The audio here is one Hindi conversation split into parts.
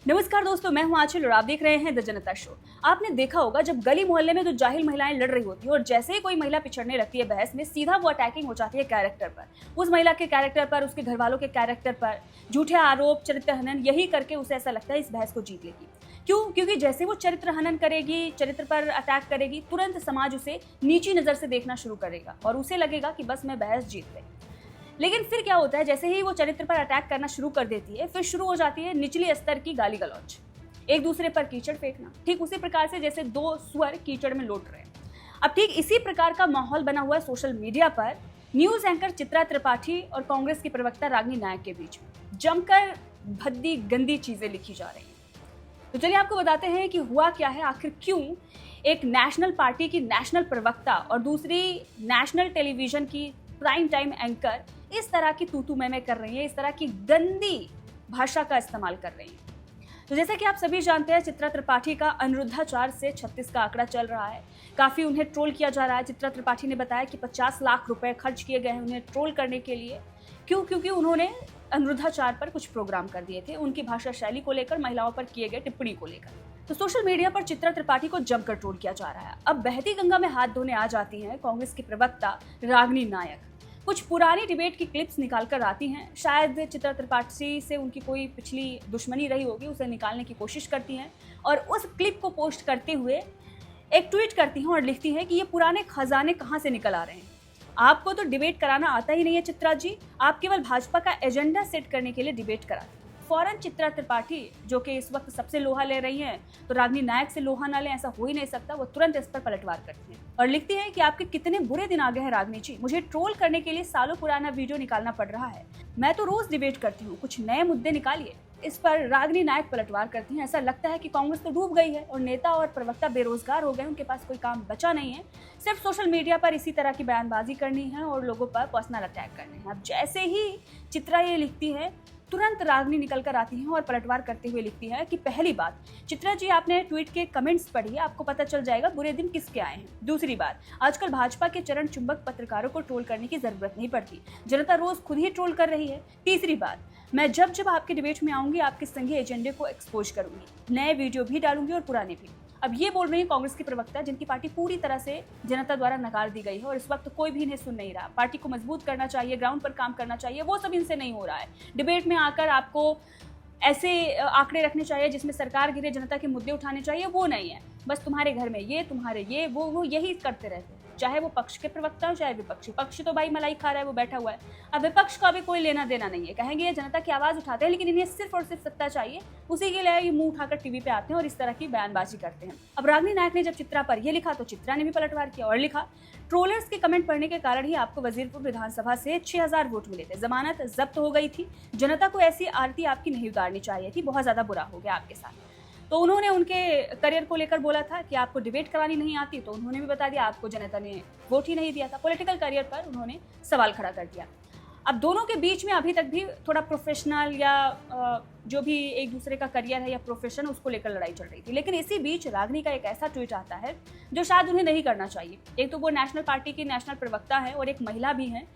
नमस्कार दोस्तों, मैं हूं आंचल और आप देख रहे हैं द जनता शो। आपने देखा होगा जब गली मोहल्ले में दो जाहिल महिलाएं लड़ रही होती है और जैसे ही कोई महिला पिछड़ने लगती है बहस में, सीधा वो अटैकिंग हो जाती है कैरेक्टर पर, उस महिला के कैरेक्टर पर, उसके घर वालों के कैरेक्टर पर, झूठे आरोप, चरित्र हनन, यही करके उसे ऐसा लगता है इस बहस को जीत लेगी। क्यों? क्योंकि जैसे वो चरित्र हनन करेगी, चरित्र पर अटैक करेगी, तुरंत समाज उसे नीची नजर से देखना शुरू करेगा और उसे लगेगा कि बस मैं बहस जीत गई। लेकिन फिर क्या होता है, जैसे ही वो चरित्र पर अटैक करना शुरू कर देती है, फिर शुरू हो जाती है निचली स्तर की गाली गलौज, एक दूसरे पर कीचड़ फेंकना, ठीक उसी प्रकार से जैसे दो सुअर कीचड़ में लौट रहे हैं। अब ठीक इसी प्रकार का माहौल बना हुआ है सोशल मीडिया पर न्यूज एंकर चित्रा त्रिपाठी और कांग्रेस की प्रवक्ता रागिनी नायक के बीच में जमकर भद्दी गंदी चीजें लिखी जा रही हैं। तो चलिए आपको बताते हैं कि हुआ क्या है, आखिर क्यों एक नेशनल पार्टी की नेशनल प्रवक्ता और दूसरी नेशनल टेलीविजन की प्राइम टाइम एंकर इस तरह की तू मैं कर रही है, इस तरह की गंदी भाषा का इस्तेमाल कर रही है। तो जैसा कि आप सभी जानते हैं, चित्रा त्रिपाठी का अनुरुद्धाचार से 36 का आंकड़ा चल रहा है। काफी उन्हें ट्रोल किया जा रहा है। चित्रा त्रिपाठी ने बताया कि 50 लाख रुपए खर्च किए गए हैं उन्हें ट्रोल करने के लिए। क्यों? क्योंकि उन्होंने अनुरुद्धाचार पर कुछ प्रोग्राम कर दिए थे, उनकी भाषा शैली को लेकर, महिलाओं पर किए गए टिप्पणी को लेकर। तो सोशल मीडिया पर चित्रा त्रिपाठी को जमकर ट्रोल किया जा रहा है। अब बहती गंगा में हाथ धोने आ जाती हैं कांग्रेस की प्रवक्ता रागिनी नायक। कुछ पुरानी डिबेट की क्लिप्स निकाल कर आती हैं। शायद चित्रा त्रिपाठी से उनकी कोई पिछली दुश्मनी रही होगी, उसे निकालने की कोशिश करती हैं और उस क्लिप को पोस्ट करते हुए एक ट्वीट करती हैं और लिखती हैं कि ये पुराने खजाने कहाँ से निकल आ रहे हैं। आपको तो डिबेट कराना आता ही नहीं है चित्रा जी, आप केवल भाजपा का एजेंडा सेट करने के लिए डिबेट कराते हैं। फौरन चित्रा त्रिपाठी, जो कि इस वक्त सबसे लोहा ले रही हैं, तो रागिनी नायक से लोहा ना लें ऐसा हो ही नहीं सकता, वो तुरंत इस पर पलटवार करती हैं और लिखती हैं कि आपके कितने बुरे दिन आ गए हैं रागिनी जी, मुझे ट्रोल करने के लिए सालों पुराना वीडियो निकालना पड़ रहा है। मैं तो रोज डिबेट करती हूँ, कुछ नए मुद्दे निकालिए। इस पर रागिनी नायक पलटवार करती हैं। ऐसा लगता है कि कांग्रेस तो डूब गई है और नेता और प्रवक्ता बेरोजगार हो गए, उनके पास कोई काम बचा नहीं है, सिर्फ सोशल मीडिया पर इसी तरह की बयानबाजी करनी है और लोगों पर पर्सनल अटैक करने हैं। अब जैसे ही चित्रा ये लिखती है, तुरंत रागिनी निकल कर आती हैं और पलटवार करते हुए लिखती है कि पहली बात, चित्रा जी आपने ट्वीट के कमेंट्स पढ़िए, आपको पता चल जाएगा बुरे दिन किसके आए हैं। दूसरी बात, आजकल भाजपा के चरण चुंबक पत्रकारों को ट्रोल करने की जरूरत नहीं पड़ती, जनता रोज खुद ही ट्रोल कर रही है। तीसरी बात, मैं जब जब आपके डिबेट में आऊंगी आपके संघीय एजेंडे को एक्सपोज करूंगी, नए वीडियो भी डालूंगी और पुराने भी। अब ये बोल रही है कांग्रेस की प्रवक्ता, जिनकी पार्टी पूरी तरह से जनता द्वारा नकार दी गई है और इस वक्त कोई भी इन्हें सुन नहीं रहा। पार्टी को मजबूत करना चाहिए, ग्राउंड पर काम करना चाहिए, वो सब इनसे नहीं हो रहा है। डिबेट में आकर आपको ऐसे आंकड़े रखने चाहिए जिसमें सरकार गिरे, जनता के मुद्दे उठाने चाहिए, वो नहीं है। बस तुम्हारे घर में ये, तुम्हारे ये, वो यही करते रहते हैं, चाहे वो पक्ष के प्रवक्ता हो चाहे विपक्षी। पक्ष तो भाई मलाई खा रहा है, वो बैठा हुआ है। अब विपक्ष का भी कोई लेना देना नहीं है, कहेंगे ये जनता की आवाज उठाते हैं, लेकिन इन्हें सिर्फ और सिर्फ सत्ता चाहिए, उसी के लिए ये मुंह उठाकर टीवी पे आते हैं और इस तरह की बयानबाजी करते हैं। अब रागिनी नायक ने जब चित्रा पर ये लिखा तो चित्रा ने भी पलटवार किया और लिखा, ट्रोलर्स के कमेंट पढ़ने के कारण ही आपको वजीरपुर विधानसभा से 6000 वोट मिले थे, जमानत जब्त हो गई थी, जनता को ऐसी आरती आपकी नहीं उतारनी चाहिए थी, बहुत ज्यादा बुरा हो गया आपके साथ। तो उन्होंने उनके करियर को लेकर बोला था कि आपको डिबेट करानी नहीं आती, तो उन्होंने भी बता दिया आपको जनता ने वोट ही नहीं दिया था। पॉलिटिकल करियर पर उन्होंने सवाल खड़ा कर दिया। अब दोनों के बीच में अभी तक भी थोड़ा प्रोफेशनल या जो भी एक दूसरे का करियर है या प्रोफेशन, उसको लेकर लड़ाई चल रही थी। लेकिन इसी बीच रागिनी का एक ऐसा ट्वीट आता है जो शायद उन्हें नहीं करना चाहिए। एक तो वो नेशनल पार्टी की नेशनल प्रवक्ता है और एक महिला भी हैं,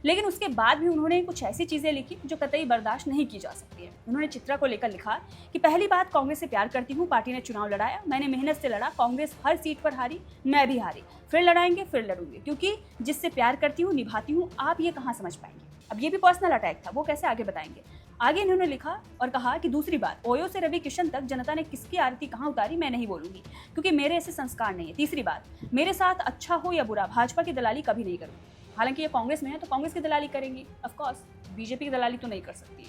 लेकिन उसके बाद भी उन्होंने कुछ ऐसी चीजें लिखी जो कतई बर्दाश्त नहीं की जा सकती है। उन्होंने चित्रा को लेकर लिखा कि पहली बात, कांग्रेस से प्यार करती हूँ, पार्टी ने चुनाव लड़ाया, मैंने मेहनत से लड़ा, कांग्रेस हर सीट पर हारी, मैं भी हारी, फिर लड़ाएंगे, फिर लड़ूंगी, क्योंकि जिससे प्यार करती हूँ निभाती हूँ, आप ये कहाँ समझ पाएंगे। अब ये भी पर्सनल अटैक था, वो कैसे आगे बताएंगे। आगे इन्होंने लिखा और कहा कि दूसरी बात, ओयो से रवि किशन तक जनता ने किसकी आरती कहाँ उतारी मैं नहीं बोलूंगी, क्योंकि मेरे ऐसे संस्कार नहीं है। तीसरी बात, मेरे साथ अच्छा हो या बुरा, भाजपा की दलाली कभी नहीं करूंगी। हालांकि ये कांग्रेस में है तो कांग्रेस की दलाली करेंगी, ऑफ कोर्स, बीजेपी की दलाली तो नहीं कर सकती।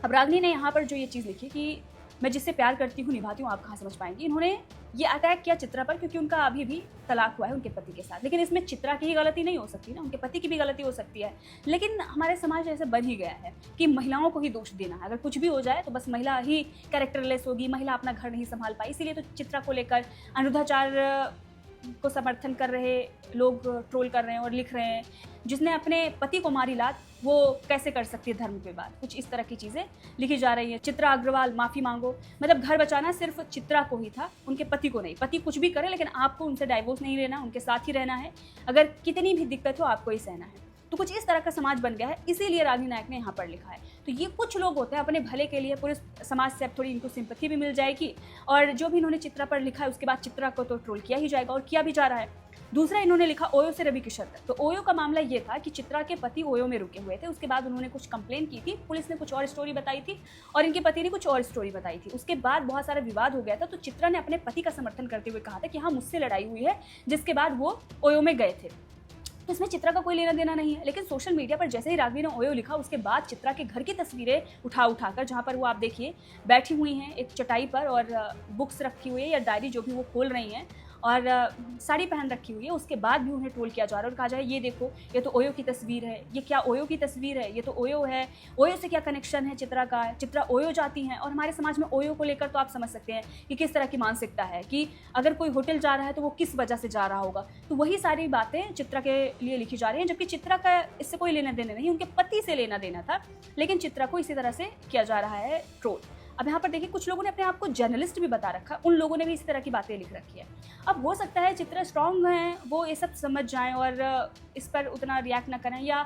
अब रागिनी ने यहाँ पर जो ये चीज़ लिखी कि मैं जिससे प्यार करती हूँ निभाती हूँ, आप कहाँ समझ पाएंगी। इन्होंने ये अटैक किया चित्रा पर क्योंकि उनका अभी भी तलाक हुआ है उनके पति के साथ, लेकिन इसमें चित्रा की ही गलती नहीं हो सकती ना, उनके पति की भी गलती हो सकती है। लेकिन हमारे समाज ऐसे बन ही गया है कि महिलाओं को ही दोष देना है, अगर कुछ भी हो जाए तो बस महिला ही कैरेक्टरलेस होगी, महिला अपना घर नहीं संभाल पाई। इसीलिए तो चित्रा को लेकर अनुरुद्धाचार को समर्थन कर रहे लोग ट्रोल कर रहे हैं और लिख रहे हैं, जिसने अपने पति को मारी लात वो कैसे कर सकती है धर्म पे बात, कुछ इस तरह की चीज़ें लिखी जा रही है। चित्रा अग्रवाल माफ़ी मांगो, मतलब घर बचाना सिर्फ चित्रा को ही था, उनके पति को नहीं। पति कुछ भी करे लेकिन आपको उनसे डाइवोर्स नहीं लेना, उनके साथ ही रहना है, अगर कितनी भी दिक्कत हो आपको ही सहना है। तो कुछ इस तरह का समाज बन गया है, इसीलिए रागिनी नायक ने यहाँ पर लिखा है। तो ये कुछ लोग होते हैं अपने भले के लिए, पूरे समाज से अब थोड़ी इनको सिंपैथी भी मिल जाएगी, और जो भी इन्होंने चित्रा पर लिखा है उसके बाद चित्रा को तो ट्रोल किया ही जाएगा और किया भी जा रहा है। दूसरा इन्होंने लिखा ओयो से रवि किशन तक। तो ओयो का मामला ये था कि चित्रा के पति ओयो में रुके हुए थे, उसके बाद उन्होंने कुछ कंप्लेन की थी, पुलिस ने कुछ और स्टोरी बताई थी और इनके पति ने कुछ और स्टोरी बताई थी। उसके बाद बहुत सारा विवाद हो गया था, तो चित्रा ने अपने पति का समर्थन करते हुए कहा था कि हाँ मुझसे लड़ाई हुई है, जिसके बाद वो ओयो में गए थे। तो इसमें चित्रा का कोई लेना देना नहीं है। लेकिन सोशल मीडिया पर जैसे ही राघवी ने ओयो लिखा, उसके बाद चित्रा के घर की तस्वीरें उठाकर, जहाँ पर वो आप देखिए बैठी हुई हैं एक चटाई पर और बुक्स रखी हुई है या डायरी जो भी वो खोल रही हैं और साड़ी पहन रखी हुई है, उसके बाद भी उन्हें ट्रोल किया जा रहा है और कहा जा रहा है ये देखो ये तो ओयो की तस्वीर है, ये क्या ओयो की तस्वीर है, ये तो ओयो है, ओयो से क्या कनेक्शन है चित्रा का, चित्रा ओयो जाती हैं। और हमारे समाज में ओयो को लेकर तो आप समझ सकते हैं कि किस तरह की मानसिकता है कि अगर कोई होटल जा रहा है तो वो किस वजह से जा रहा होगा। तो वही सारी बातें चित्रा के लिए लिखी जा रही हैं, जबकि चित्रा का इससे कोई लेना देना नहीं, उनके पति से लेना देना था, लेकिन चित्रा को इसी तरह से किया जा रहा है ट्रोल। अब यहाँ पर देखिए कुछ लोगों ने अपने आप को जर्नलिस्ट भी बता रखा, उन लोगों ने भी इसी तरह की बातें लिख रखी है। अब हो सकता है चित्रा स्ट्रांग हैं, वो ये सब समझ जाएं और इस पर उतना रिएक्ट ना करें, या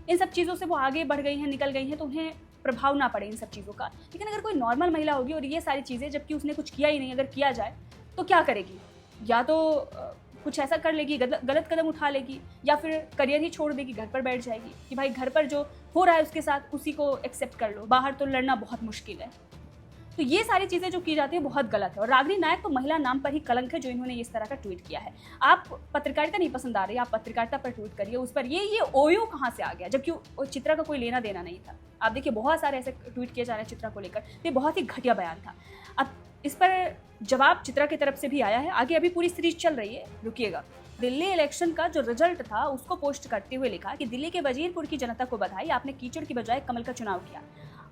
इन सब चीज़ों से वो आगे बढ़ गई हैं, निकल गई हैं, तो उन्हें प्रभाव ना पड़े इन सब चीज़ों का। लेकिन अगर कोई नॉर्मल महिला होगी और ये सारी चीज़ें, जबकि उसने कुछ किया ही नहीं, अगर किया जाए तो क्या करेगी? या तो कुछ ऐसा कर लेगी, गलत कदम उठा लेगी, या फिर करियर ही छोड़ देगी, घर पर बैठ जाएगी कि भाई घर पर जो हो रहा है उसके साथ उसी को एक्सेप्ट कर लो, बाहर तो लड़ना बहुत मुश्किल है। तो ये सारी चीज़ें जो की जाती है बहुत गलत है। और रागिनी नायक को महिला नाम पर ही कलंक है जो इन्होंने इस तरह का ट्वीट किया है। आप पत्रकारिता नहीं पसंद आ रही, आप पत्रकारिता पर ट्वीट करिए, उस पर ये ओयो कहाँ से आ गया, जबकि चित्रा का कोई लेना देना नहीं था। आप देखिए बहुत सारे ऐसे ट्वीट किए जा रहे हैं चित्रा को लेकर, ये बहुत ही घटिया बयान था। अब इस पर जवाब चित्रा की तरफ से भी आया है, आगे अभी पूरी सीरीज चल रही है, रुकिएगा। दिल्ली इलेक्शन का जो रिजल्ट था उसको पोस्ट करते हुए लिखा कि दिल्ली के वजीरपुर की जनता को बधाई, आपने कीचड़ की बजाय कमल का चुनाव किया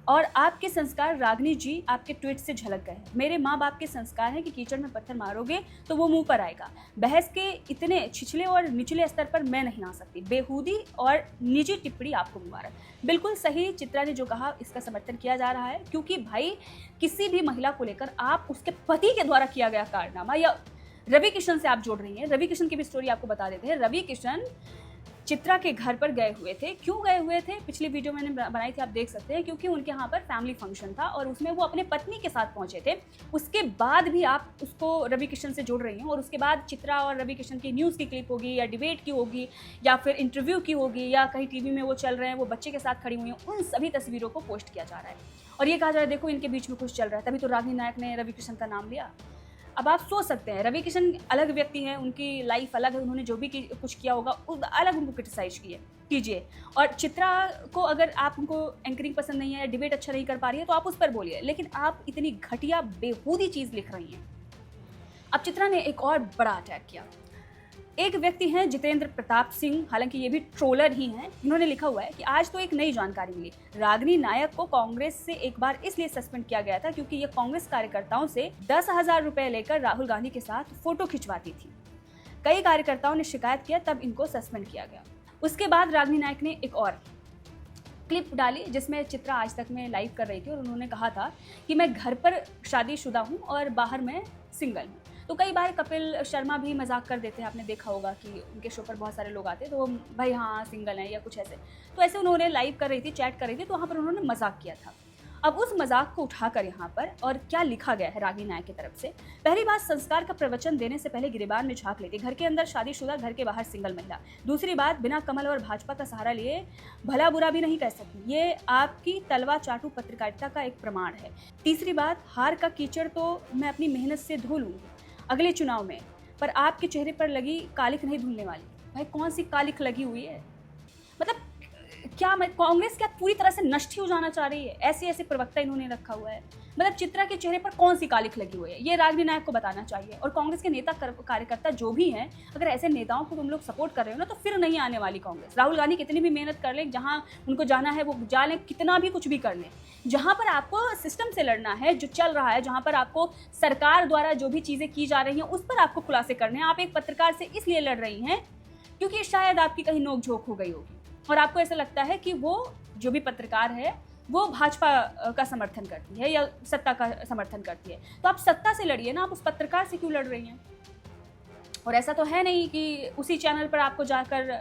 और आपके संस्कार रागनी जी आपके ट्वीट से झलक गए। मेरे माँ बाप के संस्कार हैं कि कीचड़ में पत्थर मारोगे तो वो मुंह पर आएगा। बहस के इतने छिछले और निचले स्तर पर मैं नहीं आ सकती। बेहूदी और निजी टिप्पणी आपको मुबारक। बिल्कुल सही चित्रा ने जो कहा, इसका समर्थन किया जा रहा है, क्योंकि भाई किसी भी महिला को लेकर आप उसके पति के द्वारा किया गया कारनामा, या रवि किशन से आप जोड़ रही हैं, रवि किशन की भी स्टोरी आपको बता देते हैं। रवि किशन चित्रा के घर पर गए हुए थे। क्यों गए हुए थे? पिछली वीडियो मैंने बनाई थी, आप देख सकते हैं, क्योंकि उनके यहाँ पर फैमिली फंक्शन था और उसमें वो अपने पत्नी के साथ पहुंचे थे। उसके बाद भी आप उसको रवि किशन से जोड़ रही हैं और उसके बाद चित्रा और रवि किशन की न्यूज़ की क्लिप होगी या डिबेट की होगी या फिर इंटरव्यू की होगी या कहीं टीवी में वो चल रहे हैं, वो बच्चे के साथ खड़ी हुई हैं, उन सभी तस्वीरों को पोस्ट किया जा रहा है और ये कहा जा रहा है देखो इनके बीच में कुछ चल रहा है। तभी तो रागिनी नायक ने रवि किशन का नाम लिया। अब आप सोच सकते हैं रवि किशन अलग व्यक्ति हैं, उनकी लाइफ अलग है, उन्होंने जो भी कुछ किया होगा अलग उनको क्रिटिसाइज कीजिए। और चित्रा को अगर आप उनको एंकरिंग पसंद नहीं है या डिबेट अच्छा नहीं कर पा रही है तो आप उस पर बोलिए, लेकिन आप इतनी घटिया बेहूदी चीज़ लिख रही हैं। अब चित्रा ने एक और बड़ा अटैक किया। एक व्यक्ति हैं जितेंद्र प्रताप सिंह, हालांकि ये भी ट्रोलर ही हैं, इन्होंने लिखा हुआ है कि आज तो एक नई जानकारी मिली। रागिनी नायक को कांग्रेस से एक बार इसलिए सस्पेंड किया गया था क्योंकि ये कांग्रेस कार्यकर्ताओं से 10,000 रुपए लेकर राहुल गांधी के साथ फोटो खिंचवाती थी। कई कार्यकर्ताओं ने शिकायत किया, तब इनको सस्पेंड किया गया। उसके बाद रागिनी नायक ने एक और क्लिप डाली जिसमें चित्रा आज तक में लाइव कर रही थी और उन्होंने कहा था कि मैं घर पर शादीशुदा हूँ और बाहर में सिंगल हूँ। तो कई बार कपिल शर्मा भी मजाक कर देते हैं, आपने देखा होगा कि उनके शो पर बहुत सारे लोग आते हैं तो भाई हाँ सिंगल हैं या कुछ ऐसे। तो ऐसे उन्होंने लाइव कर रही थी, चैट कर रही थी, तो वहाँ पर उन्होंने मजाक किया था। अब उस मजाक को उठाकर यहाँ पर और क्या लिखा गया है रागिनी नायक की तरफ से। पहली बात, संस्कार का प्रवचन देने से पहले गिरेबान में झांक लेती, घर के अंदर शादीशुदा, घर के बाहर सिंगल महिला। दूसरी बात, बिना कमल और भाजपा का सहारा लिए भला बुरा भी नहीं कह सकती, ये आपकी तलवा चाटू पत्रकारिता का एक प्रमाण है। तीसरी बात, हार का कीचड़ तो मैं अपनी मेहनत से धो लूंगी अगले चुनाव में, पर आपके चेहरे पर लगी कालिख नहीं धुलने वाली। भाई कौन सी कालिख लगी हुई है? मतलब क्या कांग्रेस क्या पूरी तरह से नष्ट ही हो जाना चाह रही है? ऐसे ऐसे प्रवक्ता इन्होंने रखा हुआ है। मतलब चित्रा के चेहरे पर कौन सी कालिख लगी हुई है, ये रागिनी नायक को बताना चाहिए। और कांग्रेस के नेता कार्यकर्ता जो भी हैं, अगर ऐसे नेताओं को तुम लोग सपोर्ट कर रहे हो ना तो फिर नहीं आने वाली कांग्रेस। राहुल गांधी कितनी भी मेहनत कर लें, जहां उनको जाना है वो जा लें, कितना भी कुछ भी कर लें, जहां पर आपको सिस्टम से लड़ना है, जो चल रहा है, जहां पर आपको सरकार द्वारा जो भी चीज़ें की जा रही हैं उस पर आपको खुलासे करने हैं। आप एक पत्रकार से इसलिए लड़ रही हैं क्योंकि शायद आपकी कहीं नोक-झोंक हो गई होगी और आपको ऐसा लगता है कि वो जो भी पत्रकार है वो भाजपा का समर्थन करती है या सत्ता का समर्थन करती है। तो आप सत्ता से लड़िए ना, आप उस पत्रकार से क्यों लड़ रही हैं? और ऐसा तो है नहीं कि उसी चैनल पर आपको जाकर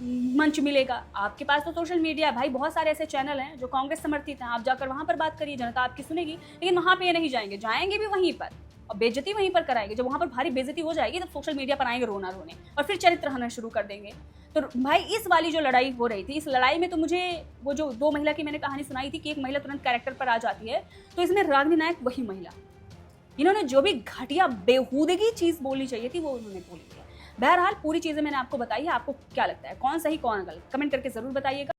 मंच मिलेगा। आपके पास तो सोशल मीडिया भाई, बहुत सारे ऐसे चैनल हैं जो कांग्रेस समर्थित हैं, आप जाकर वहाँ पर बात करिए, जनता आपकी सुनेगी। लेकिन वहाँ पे ये नहीं जाएंगे, जाएंगे भी वहीं पर और बेइज्जती वहीं पर कराएंगे। जब वहाँ पर भारी बेइज्जती हो जाएगी तब सोशल मीडिया पर आएंगे रोना रोने और फिर चरित्र हनन शुरू कर देंगे। तो भाई इस वाली जो लड़ाई हो रही थी, इस लड़ाई में तो मुझे वो जो 2 महिला की मैंने कहानी सुनाई थी कि एक महिला तुरंत कैरेक्टर पर आ जाती है, तो इसमें रागिनी नायक वही महिला, इन्होंने जो भी घटिया बेहूदगी चीज बोलनी चाहिए थी वो उन्होंने बोली है। बहरहाल पूरी चीजें मैंने आपको बताई है, आपको क्या लगता है कौन सही कौन गलत, कमेंट करके जरूर बताइएगा।